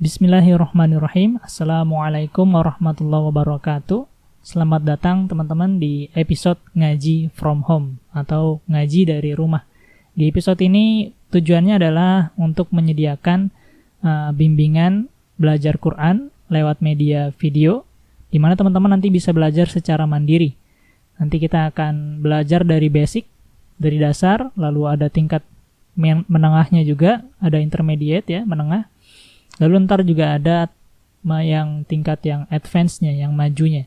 Bismillahirrahmanirrahim. Assalamualaikum warahmatullahi wabarakatuh. Selamat datang teman-teman di episode ngaji from home atau ngaji dari rumah. Di episode ini tujuannya adalah untuk menyediakan bimbingan belajar Quran lewat media video, di mana teman-teman nanti bisa belajar secara mandiri. Nanti kita akan belajar dari basic, dari dasar, lalu ada tingkat menengahnya juga, ada intermediate ya, menengah. Lalu ntar juga ada yang tingkat yang advance-nya, yang majunya.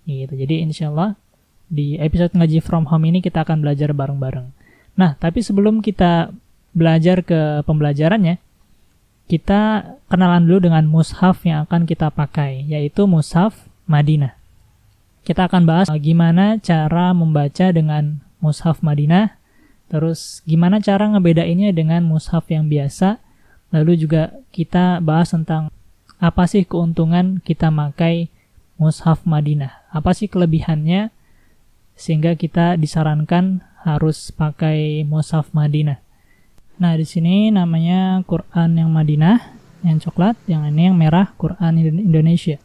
Gitu. Jadi insyaallah di episode ngaji from home ini kita akan belajar bareng-bareng. Nah, tapi sebelum kita belajar ke pembelajarannya, kita kenalan dulu dengan mushaf yang akan kita pakai, yaitu mushaf Madinah. Kita akan bahas gimana cara membaca dengan mushaf Madinah, terus gimana cara ngebedainnya dengan mushaf yang biasa, lalu juga kita bahas tentang apa sih keuntungan kita pakai mushaf Madinah, apa sih kelebihannya sehingga kita disarankan harus pakai mushaf Madinah. Nah, di sini namanya Quran yang Madinah, yang coklat, yang ini yang merah Quran Indonesia.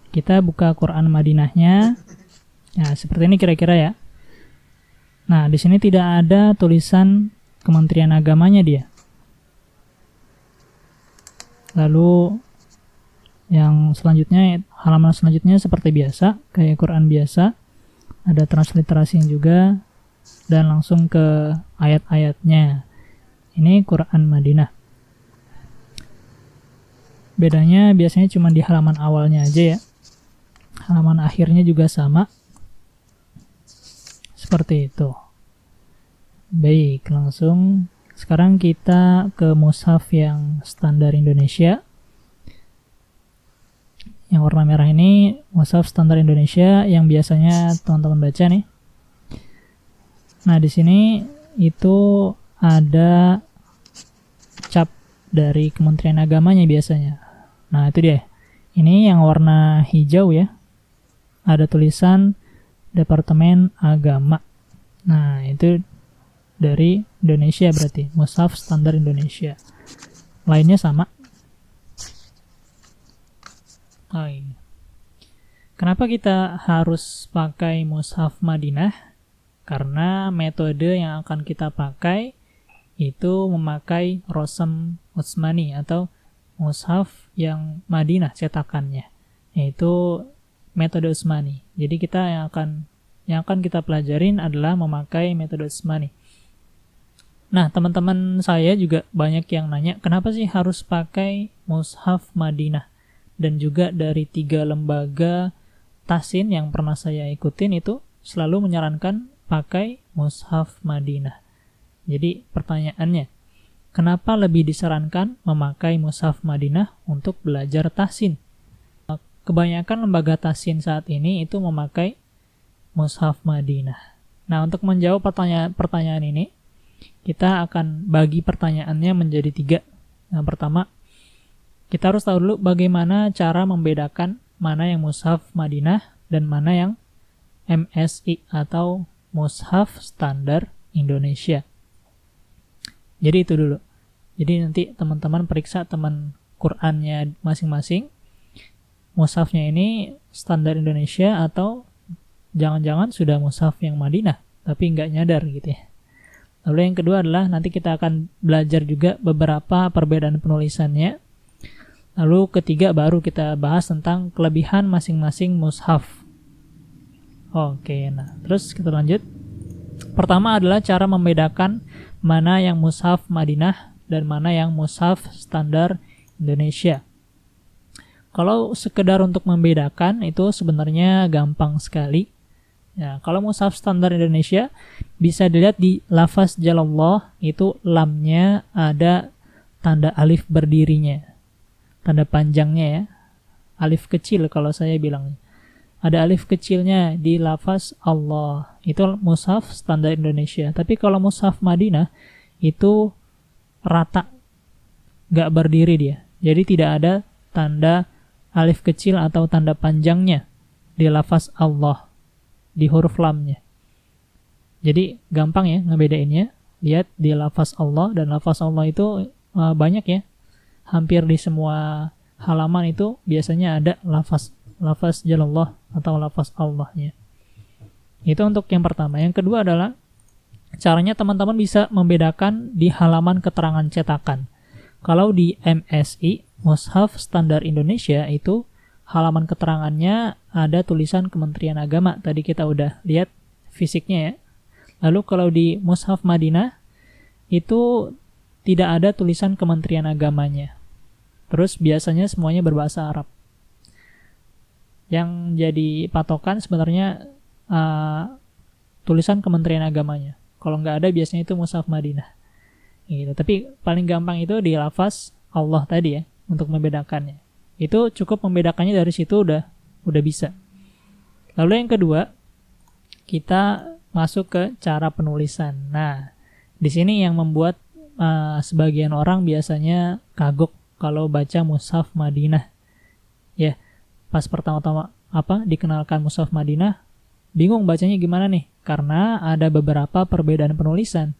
Kita buka Quran Madinahnya. Nah, seperti ini kira-kira ya. Nah, di sini tidak ada tulisan Kementerian Agamanya dia. Lalu yang selanjutnya, halaman selanjutnya seperti biasa, kayak Quran biasa. Ada transliterasi juga dan langsung ke ayat-ayatnya. Ini Quran Madinah. Bedanya biasanya cuma di halaman awalnya aja ya. Halaman akhirnya juga sama. Seperti itu. Baik, langsung sekarang kita ke mushaf yang standar Indonesia. Yang warna merah ini mushaf standar Indonesia yang biasanya teman-teman baca nih. Nah, di sini itu ada cap dari Kementerian Agamanya biasanya. Nah, itu dia. Ini yang warna hijau ya. Ada tulisan Departemen Agama. Nah, itu dari Indonesia berarti, mushaf standar Indonesia. Lainnya sama. Kenapa kita harus pakai mushaf Madinah? Karena metode yang akan kita pakai itu memakai Rosem Utsmani atau mushaf yang Madinah cetakannya, yaitu metode Utsmani. Jadi kita yang akan kita pelajarin adalah memakai metode Utsmani. Nah, teman-teman saya juga banyak yang nanya, kenapa sih harus pakai mushaf Madinah? Dan juga dari 3 lembaga tahsin yang pernah saya ikutin itu selalu menyarankan pakai mushaf Madinah. Jadi pertanyaannya, kenapa lebih disarankan memakai mushaf Madinah untuk belajar tahsin? Kebanyakan lembaga tahsin saat ini itu memakai mushaf Madinah. Nah, untuk menjawab pertanyaan ini, kita akan bagi pertanyaannya menjadi 3. Yang pertama, kita harus tahu dulu bagaimana cara membedakan mana yang mushaf Madinah dan mana yang MSI atau mushaf standar Indonesia. Jadi itu dulu. Jadi nanti teman-teman periksa teman Qur'annya masing-masing. Mushafnya ini standar Indonesia atau jangan-jangan sudah mushaf yang Madinah, tapi nggak nyadar gitu ya. Lalu yang kedua adalah nanti kita akan belajar juga beberapa perbedaan penulisannya. Lalu ketiga baru kita bahas tentang kelebihan masing-masing mushaf. Oke, nah terus kita lanjut. Pertama adalah cara membedakan mana yang mushaf Madinah dan mana yang mushaf standar Indonesia. Kalau sekedar untuk membedakan itu sebenarnya gampang sekali. Ya, kalau mushaf standar Indonesia bisa dilihat di lafaz jalallah, itu lamnya ada tanda alif berdirinya. Tanda panjangnya ya. Alif kecil kalau saya bilang. Ada alif kecilnya di lafaz Allah. Itu mushaf standar Indonesia. Tapi kalau mushaf Madinah itu rata, gak berdiri dia. Jadi tidak ada tanda alif kecil atau tanda panjangnya di lafaz Allah, di huruf lamnya. Jadi gampang ya ngebedainnya. lihat di lafaz Allah, dan lafaz Allah itu banyak ya. Hampir di semua halaman itu biasanya ada lafaz jalallah atau lafaz Allahnya. Itu untuk yang pertama. Yang kedua adalah caranya teman-teman bisa membedakan di halaman keterangan cetakan. Kalau di MSI, Mushaf Standar Indonesia, itu halaman keterangannya ada tulisan Kementerian Agama. Tadi kita udah lihat fisiknya ya. Lalu kalau di Mushaf Madinah, itu tidak ada tulisan Kementerian Agamanya. Terus biasanya semuanya berbahasa Arab. Yang jadi patokan sebenarnya tulisan Kementerian Agamanya. Kalau nggak ada biasanya itu Mushaf Madinah. Gitu. Tapi paling gampang itu di lafaz Allah tadi ya, untuk membedakannya. Itu cukup membedakannya dari situ udah bisa. Lalu yang kedua, kita masuk ke cara penulisan. Nah, di sini yang membuat sebagian orang biasanya kagok kalau baca Mushaf Madinah. Ya, pas pertama-tama dikenalkan Mushaf Madinah, bingung bacanya gimana nih? Karena ada beberapa perbedaan penulisan.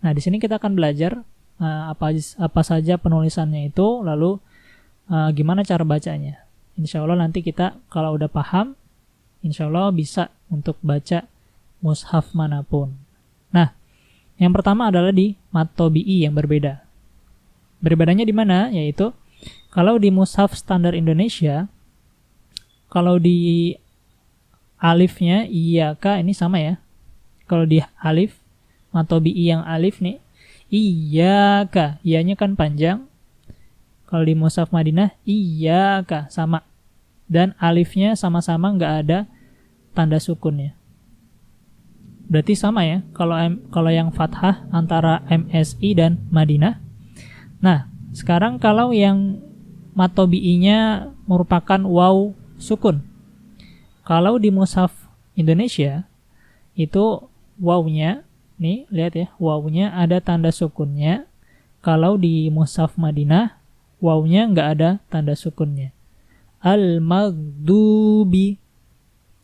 Nah, di sini kita akan belajar apa saja penulisannya itu, lalu gimana cara bacanya. Insya Allah nanti kita kalau udah paham, insya Allah bisa untuk baca mushaf manapun. Nah, yang pertama adalah di Mat-Tabi'i yang berbeda. Berbedanya di mana? Yaitu kalau di mushaf standar Indonesia, kalau di alifnya iyyaka ini sama ya. Kalau di alif Mat-Tabi'i yang alif nih, iyyaka, iyanya kan panjang. Kalau di mushaf Madinah iyyaka sama. Dan alifnya sama-sama nggak ada tanda sukunnya. Berarti sama ya, kalau yang fathah antara MSI dan Madinah. Nah, sekarang kalau yang Mat-Tabi'inya merupakan waw sukun. Kalau di mushaf Indonesia, itu wawnya, nih lihat ya, wawnya ada tanda sukunnya. Kalau di mushaf Madinah, wawnya nggak ada tanda sukunnya. Al-Maghdubi.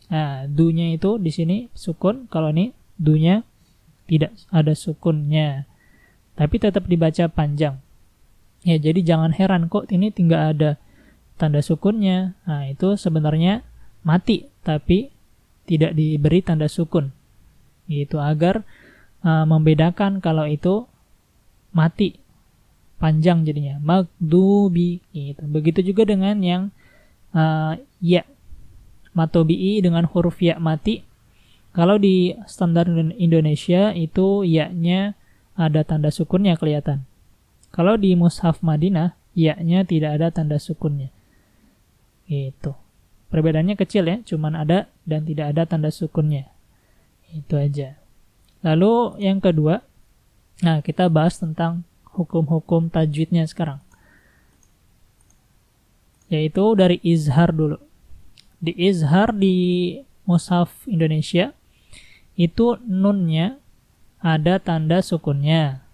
Nah, dunya itu di sini sukun, kalau ini dunya tidak ada sukunnya. Tapi tetap dibaca panjang. Ya, jadi jangan heran kok ini tinggal ada tanda sukunnya. Nah, itu sebenarnya mati, tapi tidak diberi tanda sukun. Itu agar membedakan kalau itu mati, panjang jadinya. Maghdubi. Gitu. Begitu juga dengan yang ya. Mat-Tabi'i dengan huruf ya mati. Kalau di standar Indonesia itu ya-nya ada tanda sukunnya kelihatan. Kalau di mushaf Madinah, ya-nya tidak ada tanda sukunnya. Gitu. Perbedaannya kecil ya, cuman ada dan tidak ada tanda sukunnya. Itu aja. Lalu yang kedua, nah kita bahas tentang hukum-hukum tajwidnya sekarang. Yaitu dari izhar dulu. Di izhar di mushaf Indonesia itu nunnya ada tanda sukunnya.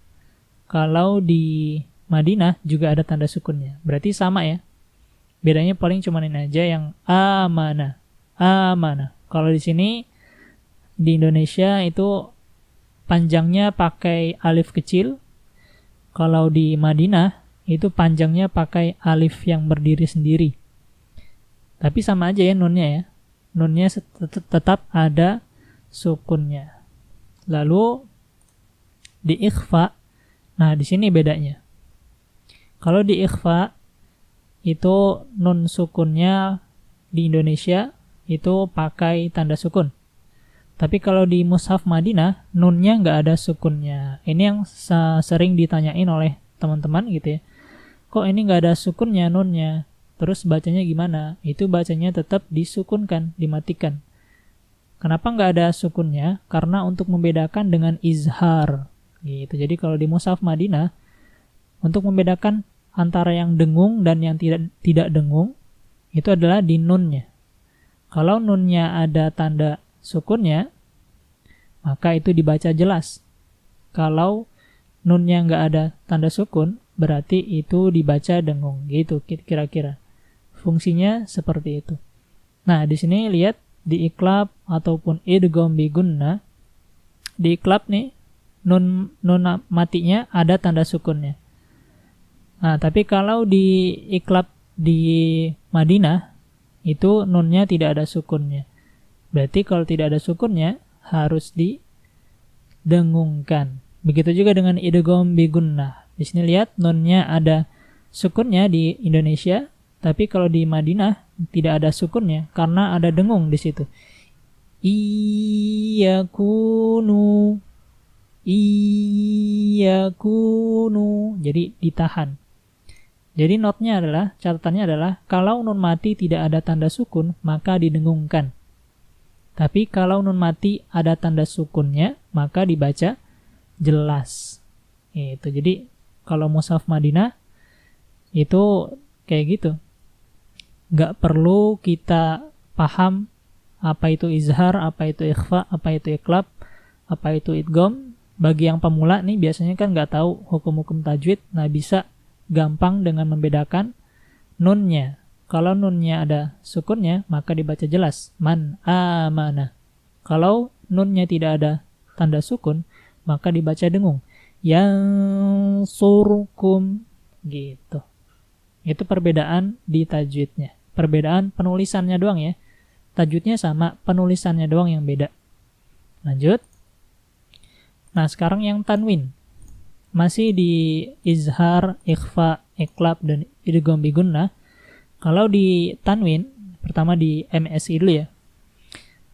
Kalau di Madinah juga ada tanda sukunnya. Berarti sama ya. Bedanya paling cuma ini aja yang amanah. Amanah. Kalau di sini di Indonesia itu panjangnya pakai alif kecil. Kalau di Madinah itu panjangnya pakai alif yang berdiri sendiri. Tapi sama aja ya nunnya ya. Nunnya tetap ada sukunnya. Lalu di ikhfa, nah di sini bedanya. Kalau di ikhfa itu nun sukunnya di Indonesia itu pakai tanda sukun. Tapi kalau di mushaf Madinah nunnya nggak ada sukunnya. Ini yang sering ditanyain oleh teman-teman gitu ya. Kok ini nggak ada sukunnya nunnya? Terus bacanya gimana? Itu bacanya tetap disukunkan, dimatikan. Kenapa nggak ada sukunnya? Karena untuk membedakan dengan izhar. Gitu. Jadi kalau di mushaf Madinah, untuk membedakan antara yang dengung dan yang tidak dengung, itu adalah di nunnya. Kalau nunnya ada tanda sukunnya, maka itu dibaca jelas. Kalau nunnya nggak ada tanda sukun, berarti itu dibaca dengung. Gitu kira-kira. Fungsinya seperti itu. Nah, di sini lihat di iklab ataupun idgham bi gunnah. Di iklab nih, nun matinya ada tanda sukunnya. Nah, tapi kalau di iklab di Madinah itu nunnya tidak ada sukunnya. Berarti kalau tidak ada sukunnya harus didengungkan. Begitu juga dengan idgham bi gunnah. Di sini lihat nunnya ada sukunnya di Indonesia, tapi kalau di Madinah tidak ada sukunnya karena ada dengung di situ. Iyakunu, jadi ditahan. Jadi notnya adalah, catatannya adalah kalau nun mati tidak ada tanda sukun maka didengungkan. Tapi kalau nun mati ada tanda sukunnya maka dibaca jelas. Itu. Jadi kalau mushaf Madinah itu kayak gitu. Nggak perlu kita paham apa itu izhar, apa itu ikhfa, apa itu iklab, apa itu idgham. Bagi yang pemula nih biasanya kan nggak tahu hukum-hukum tajwid. Nah, bisa gampang dengan membedakan nunnya. Kalau nunnya ada sukunnya maka dibaca jelas, man amana. Kalau nunnya tidak ada tanda sukun maka dibaca dengung, yang surkum gitu. Itu perbedaan di tajwidnya. Perbedaan penulisannya doang ya. Tajwidnya sama, penulisannya doang yang beda. Lanjut. Nah, sekarang yang tanwin. Masih di izhar, ikhfa, iklab, dan idgham bi gunnah. Kalau di tanwin, pertama di MSI dulu ya.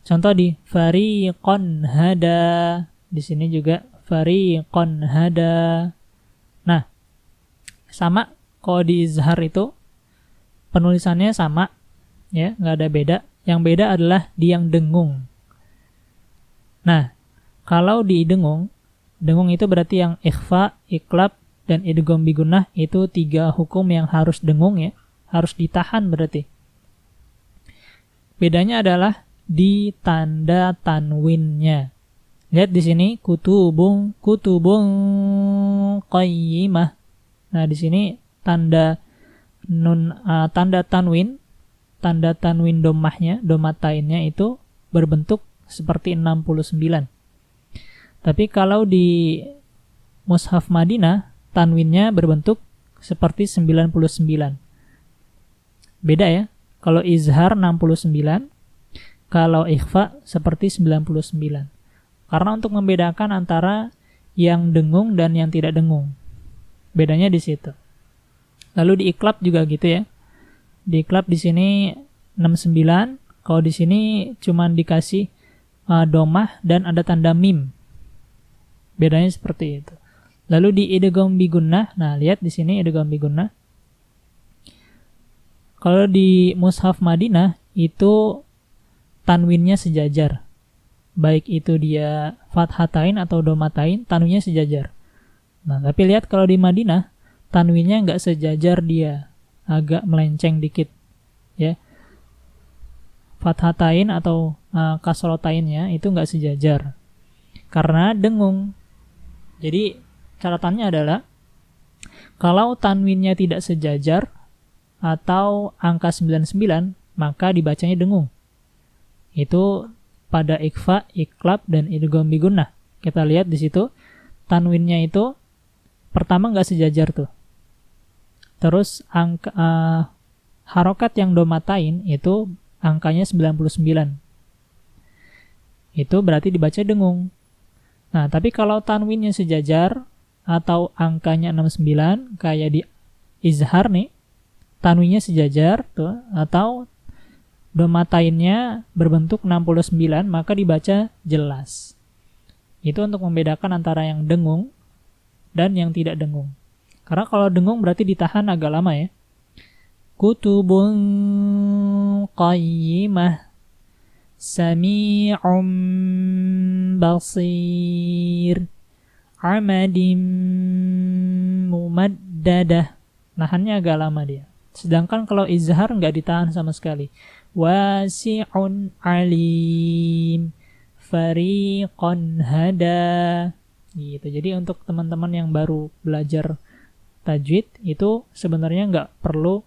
Contoh di fariqon hada. Di sini juga fariqon hada. Nah, sama kalau di izhar itu penulisannya sama ya, nggak ada beda. Yang beda adalah di yang dengung. Nah, kalau di dengung itu berarti yang ikhfa, iklab, dan idgham bi gunnah itu 3 hukum yang harus dengung ya, harus ditahan berarti. Bedanya adalah di tanda tanwinnya. Lihat di sini kutubung qayyimah. Nah, di sini tanda tanwin dhammahnya, dhammatainnya itu berbentuk seperti 69. Tapi kalau di mushaf Madinah, tanwinnya berbentuk seperti 99. Beda ya. Kalau izhar 69, kalau ikhfa seperti 99. Karena untuk membedakan antara yang dengung dan yang tidak dengung. Bedanya di situ. Lalu di iklab juga gitu ya. Di iklab di sini 69, kalau di sini cuman dikasih dhammah dan ada tanda mim. Bedanya seperti itu. Lalu di idgham bi gunnah, nah lihat di sini idgham bi gunnah. Kalau di mushaf Madinah itu tanwinnya sejajar. Baik itu dia fathatain atau dhammatain, tanwinnya sejajar. Nah, tapi lihat kalau di Madinah tanwinnya nggak sejajar dia, agak melenceng dikit. Ya. Fathatain atau kasrotainnya itu nggak sejajar. Karena dengung. Jadi catatannya adalah kalau tanwinnya tidak sejajar atau angka 99 maka dibacanya dengung. Itu pada ikhfa, iklab, dan idgham bi gunnah. Kita lihat di situ tanwinnya itu pertama nggak sejajar tuh. Terus angka harokat yang dhammatain itu angkanya 99. Itu berarti dibaca dengung. Nah, tapi kalau tanwinnya sejajar atau angkanya 69 kayak di izhar nih, tanwinnya sejajar tuh atau dhammatainnya berbentuk 69 maka dibaca jelas. Itu untuk membedakan antara yang dengung dan yang tidak dengung. Karena kalau dengung berarti ditahan agak lama ya. Kutubun qayyimah sami'un basir amadim mumaddadah. Nahannya agak lama dia. Sedangkan kalau izhar nggak ditahan sama sekali. Wasi'un alim fariqan hada. Gitu. Jadi untuk teman-teman yang baru belajar tajwid itu sebenarnya nggak perlu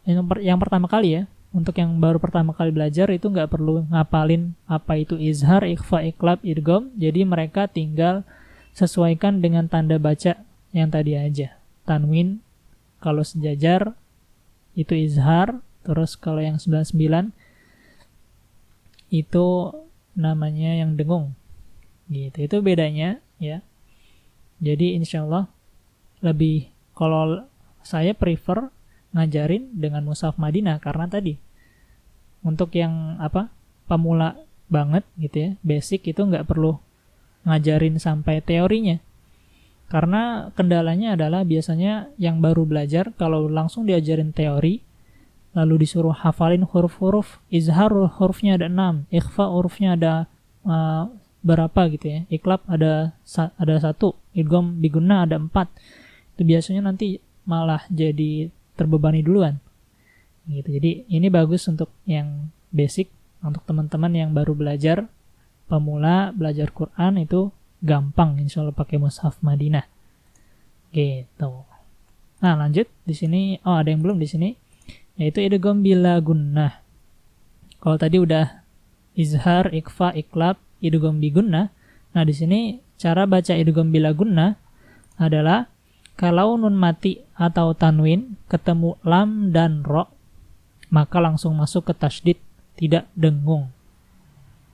yang pertama kali ya, untuk yang baru pertama kali belajar itu nggak perlu ngapalin apa itu izhar, ikhfa, iqlab, idgham. Jadi mereka tinggal sesuaikan dengan tanda baca yang tadi aja. Tanwin kalau sejajar itu izhar, terus kalau yang 99 itu namanya yang dengung. Gitu. Itu bedanya ya. Jadi insyaallah lebih, kalau saya prefer ngajarin dengan mushaf Madinah karena tadi untuk yang pemula banget gitu ya, basic itu nggak perlu ngajarin sampai teorinya, karena kendalanya adalah biasanya yang baru belajar kalau langsung diajarin teori lalu disuruh hafalin huruf-huruf, izhar hurufnya ada 6, ikhfa hurufnya ada berapa gitu ya, iqlab ada 1, idgham bigunnah ada 4, itu biasanya nanti malah jadi terbebani duluan gitu. Jadi ini bagus untuk yang basic, untuk teman-teman yang baru belajar, pemula belajar Quran itu gampang insyaallah pakai mushaf Madinah gitu. Nah lanjut di sini, ada yang belum di sini, yaitu idgham bila gunnah. Kalau tadi udah izhar, ikhfa, iqlab, idgham bi gunnah. Nah di sini cara baca idgham bila gunnah adalah kalau nun mati atau tanwin ketemu lam dan ro, maka langsung masuk ke tasydid, tidak dengung.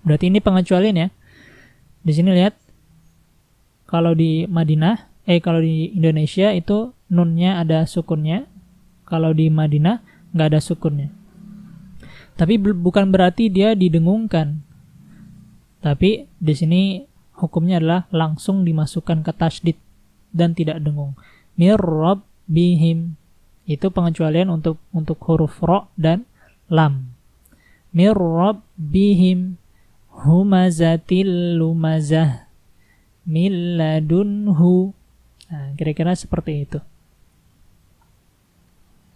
Berarti ini pengecualian ya. Di sini lihat, kalau di Madinah, kalau di Indonesia itu nunnya ada sukunnya, kalau di Madinah nggak ada sukunnya. Tapi bukan berarti dia didengungkan. Tapi di sini hukumnya adalah langsung dimasukkan ke tasydid dan tidak dengung. Mir rabbihim, itu pengecualian untuk huruf ro dan lam. Mir rabbihim humazatil lumazah min ladunhu. Nah, kira-kira seperti itu.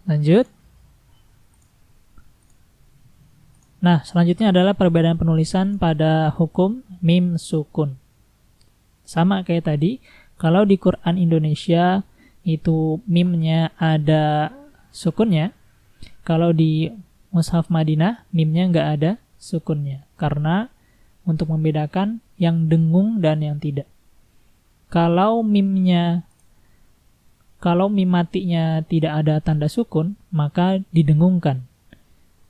Lanjut. Nah, selanjutnya adalah perbedaan penulisan pada hukum mim sukun. Sama kayak tadi, kalau di Quran Indonesia itu mimnya ada sukunnya, kalau di mushaf Madinah mimnya nggak ada sukunnya, karena untuk membedakan yang dengung dan yang tidak. Kalau mim matinya tidak ada tanda sukun, maka didengungkan.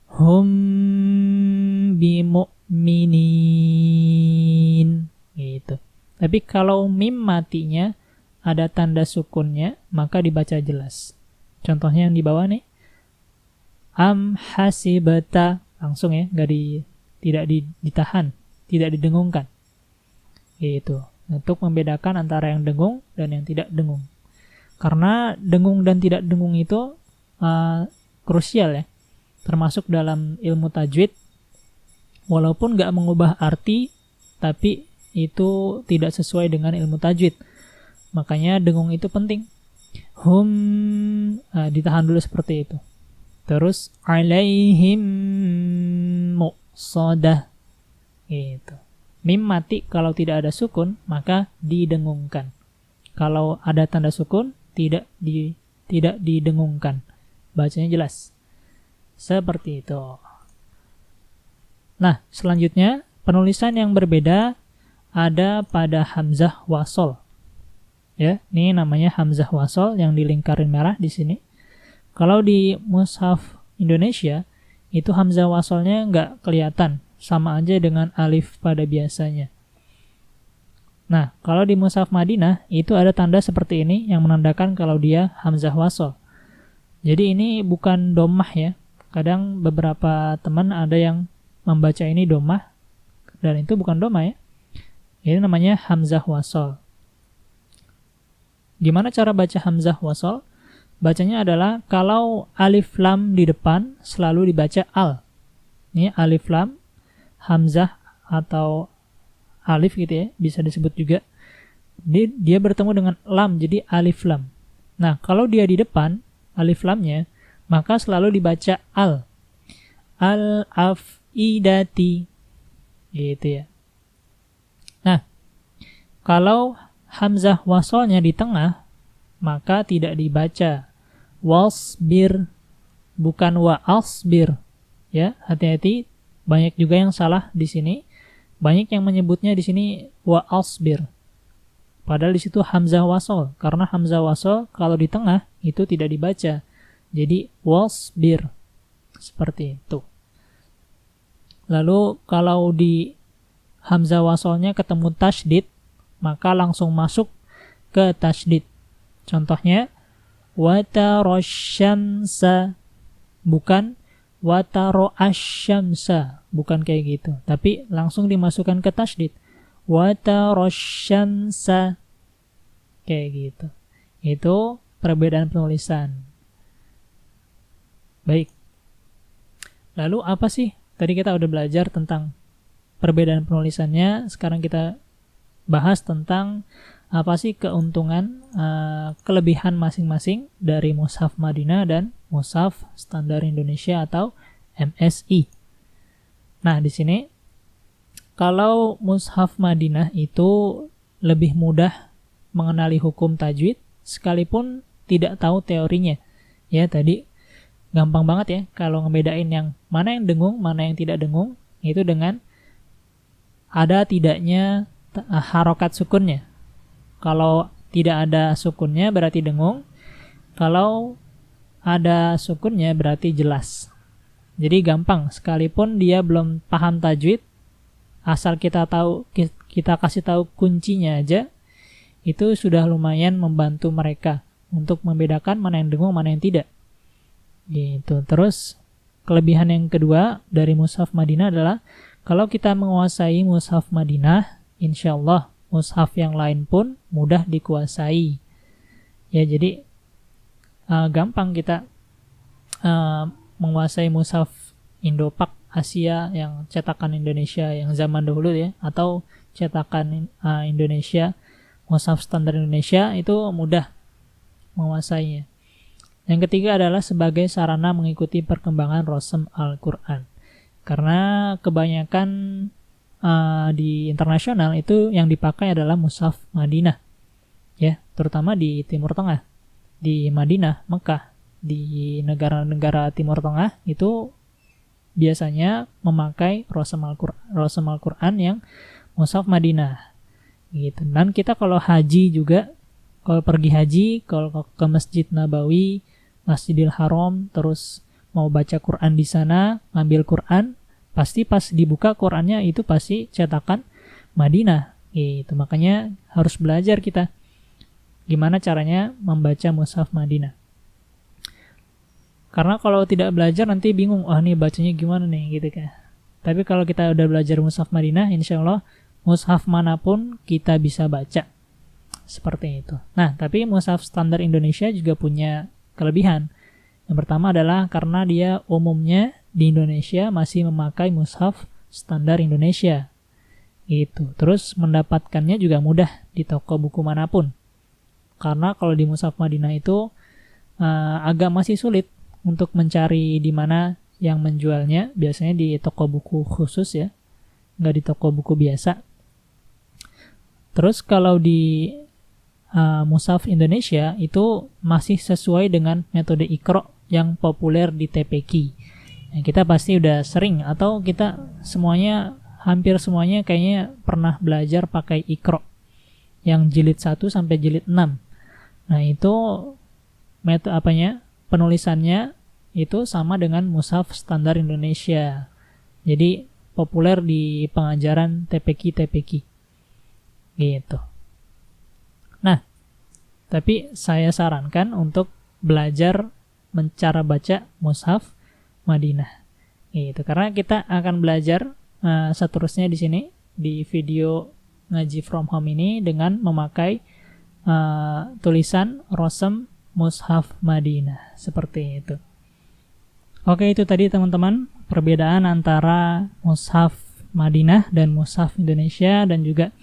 Hum bimu'minin gitu. Tapi kalau mim matinya ada tanda sukunnya, maka dibaca jelas. Contohnya yang di bawah nih, am hasibata, langsung ya, tidak ditahan, tidak didengungkan. Gitu. Untuk membedakan antara yang dengung dan yang tidak dengung. Karena dengung dan tidak dengung itu krusial ya, termasuk dalam ilmu tajwid. Walaupun nggak mengubah arti, tapi itu tidak sesuai dengan ilmu tajwid. Makanya dengung itu penting. Ditahan dulu seperti itu. Terus alaihim muqsadah gitu. Mim mati kalau tidak ada sukun maka didengungkan. Kalau ada tanda sukun tidak didengungkan. Bacanya jelas. Seperti itu. Nah, selanjutnya penulisan yang berbeda ada pada hamzah wasol. Ya, ini namanya hamzah wasol yang dilingkarin merah di sini. Kalau di mushaf Indonesia itu hamzah wasolnya nggak kelihatan, sama aja dengan alif pada biasanya. Nah, kalau di mushaf Madinah itu ada tanda seperti ini yang menandakan kalau dia hamzah wasol. Jadi ini bukan domah ya. Kadang beberapa teman ada yang membaca ini domah dan itu bukan domah ya. Ini namanya hamzah wasol. Gimana cara baca hamzah wasol? Bacanya adalah kalau alif lam di depan selalu dibaca al. Ini alif lam, hamzah atau alif gitu ya, bisa disebut juga. Dia bertemu dengan lam, jadi alif lam. Nah, kalau dia di depan, alif lamnya, maka selalu dibaca al. Al-afidati. Gitu ya. Nah, kalau hamzah wasolnya di tengah, maka tidak dibaca wasbir, bukan wa'asbir. Ya, hati-hati, banyak juga yang salah di sini. Banyak yang menyebutnya di sini wa asbir. Padahal di situ hamzah wasol, karena hamzah wasol kalau di tengah itu tidak dibaca. Jadi wasbir. Seperti itu. Lalu kalau di hamzah wasolnya ketemu tasydid, maka langsung masuk ke tasydid. Contohnya watarosyamsa, bukan wataroasyamsa, bukan kayak gitu, tapi langsung dimasukkan ke tasydid. Watarosyamsa, kayak gitu. Itu perbedaan penulisan. Baik. Lalu apa sih? Tadi kita udah belajar tentang perbedaan penulisannya. Sekarang kita bahas tentang apa sih keuntungan, kelebihan masing-masing dari mushaf Madinah dan mushaf standar Indonesia atau MSI. Nah, di sini kalau mushaf Madinah itu lebih mudah mengenali hukum tajwid sekalipun tidak tahu teorinya. Ya, tadi gampang banget ya kalau ngebedain yang mana yang dengung, mana yang tidak dengung, itu dengan ada tidaknya harokat sukunnya. Kalau tidak ada sukunnya berarti dengung, kalau ada sukunnya berarti jelas. Jadi gampang, sekalipun dia belum paham tajwid, asal kita kasih tahu kuncinya aja, itu sudah lumayan membantu mereka untuk membedakan mana yang dengung, mana yang tidak. Gitu. Terus kelebihan yang kedua dari mushaf Madinah adalah kalau kita menguasai mushaf Madinah, insyaallah mushaf yang lain pun mudah dikuasai. Ya, jadi gampang kita menguasai mushaf Indopak Asia yang cetakan Indonesia yang zaman dahulu ya, atau cetakan Indonesia, mushaf standar Indonesia, itu mudah menguasainya. Yang ketiga adalah sebagai sarana mengikuti perkembangan Rasm Al-Quran. Karena kebanyakan di internasional itu yang dipakai adalah mushaf Madinah. Ya, terutama di Timur Tengah. Di Madinah, Mekah, di negara-negara Timur Tengah itu biasanya memakai Rasm Al-Quran yang mushaf Madinah. Gitu. Dan kita kalau haji juga, kalau pergi haji, kalau ke Masjid Nabawi, Masjidil Haram, terus mau baca Quran di sana, ngambil Quran, pasti pas dibuka Qurannya itu pasti cetakan Madinah. Gitu. Makanya harus belajar kita gimana caranya membaca mushaf Madinah. Karena kalau tidak belajar nanti bingung, ini bacanya gimana nih gitu kan. Tapi kalau kita udah belajar mushaf Madinah, insyaallah mushaf manapun kita bisa baca. Seperti itu. Nah, tapi mushaf standar Indonesia juga punya kelebihan. Yang pertama adalah karena dia umumnya di Indonesia masih memakai mushaf standar Indonesia. Gitu. Terus mendapatkannya juga mudah di toko buku manapun. Karena kalau di mushaf Madinah itu agak masih sulit untuk mencari di mana yang menjualnya. Biasanya di toko buku khusus ya, nggak di toko buku biasa. Terus kalau di mushaf Indonesia itu masih sesuai dengan metode Iqra yang populer di TPQ. Yang kita pasti udah sering, atau kita semuanya, hampir semuanya kayaknya pernah belajar pakai Iqra yang jilid 1 sampai jilid 6. Nah, itu metode penulisannya itu sama dengan mushaf standar Indonesia. Jadi populer di pengajaran TPQ. Gitu. Nah, tapi saya sarankan untuk belajar cara baca mushaf Madinah. Gitu. Karena kita akan belajar seterusnya di sini di video ngaji from home ini dengan memakai tulisan Rasm mushaf Madinah seperti itu. Oke, itu tadi teman-teman perbedaan antara mushaf Madinah dan mushaf Indonesia, dan juga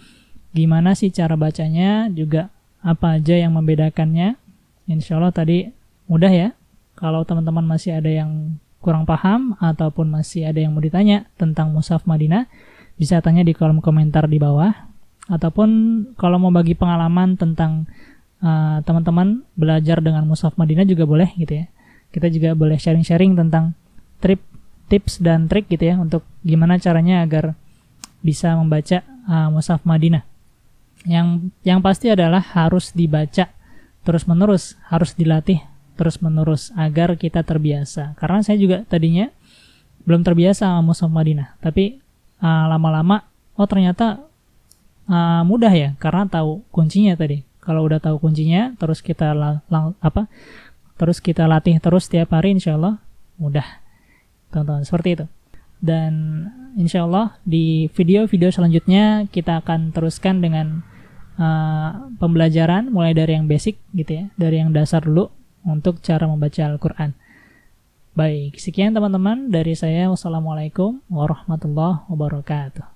gimana sih cara bacanya, juga apa aja yang membedakannya. Insyaallah tadi mudah ya. Kalau teman-teman masih ada yang kurang paham ataupun masih ada yang mau ditanya tentang mushaf Madinah, bisa tanya di kolom komentar di bawah. Ataupun kalau mau bagi pengalaman tentang teman-teman belajar dengan mushaf Madinah juga boleh gitu ya. Kita juga boleh sharing-sharing tentang trip tips dan trik gitu ya untuk gimana caranya agar bisa membaca Mushaf Madinah. Yang pasti adalah harus dibaca terus-menerus, harus dilatih terus-menerus agar kita terbiasa. Karena saya juga tadinya belum terbiasa sama Mushaf Madinah, tapi lama-lama ternyata mudah ya, karena tahu kuncinya tadi. Kalau udah tahu kuncinya, terus kita terus kita latih terus tiap hari, insyaallah mudah, teman-teman. Seperti itu. Dan insyaallah di video-video selanjutnya kita akan teruskan dengan pembelajaran mulai dari yang basic gitu ya, dari yang dasar dulu untuk cara membaca Al-Quran. Baik, sekian teman-teman dari saya. Wassalamualaikum warahmatullahi wabarakatuh.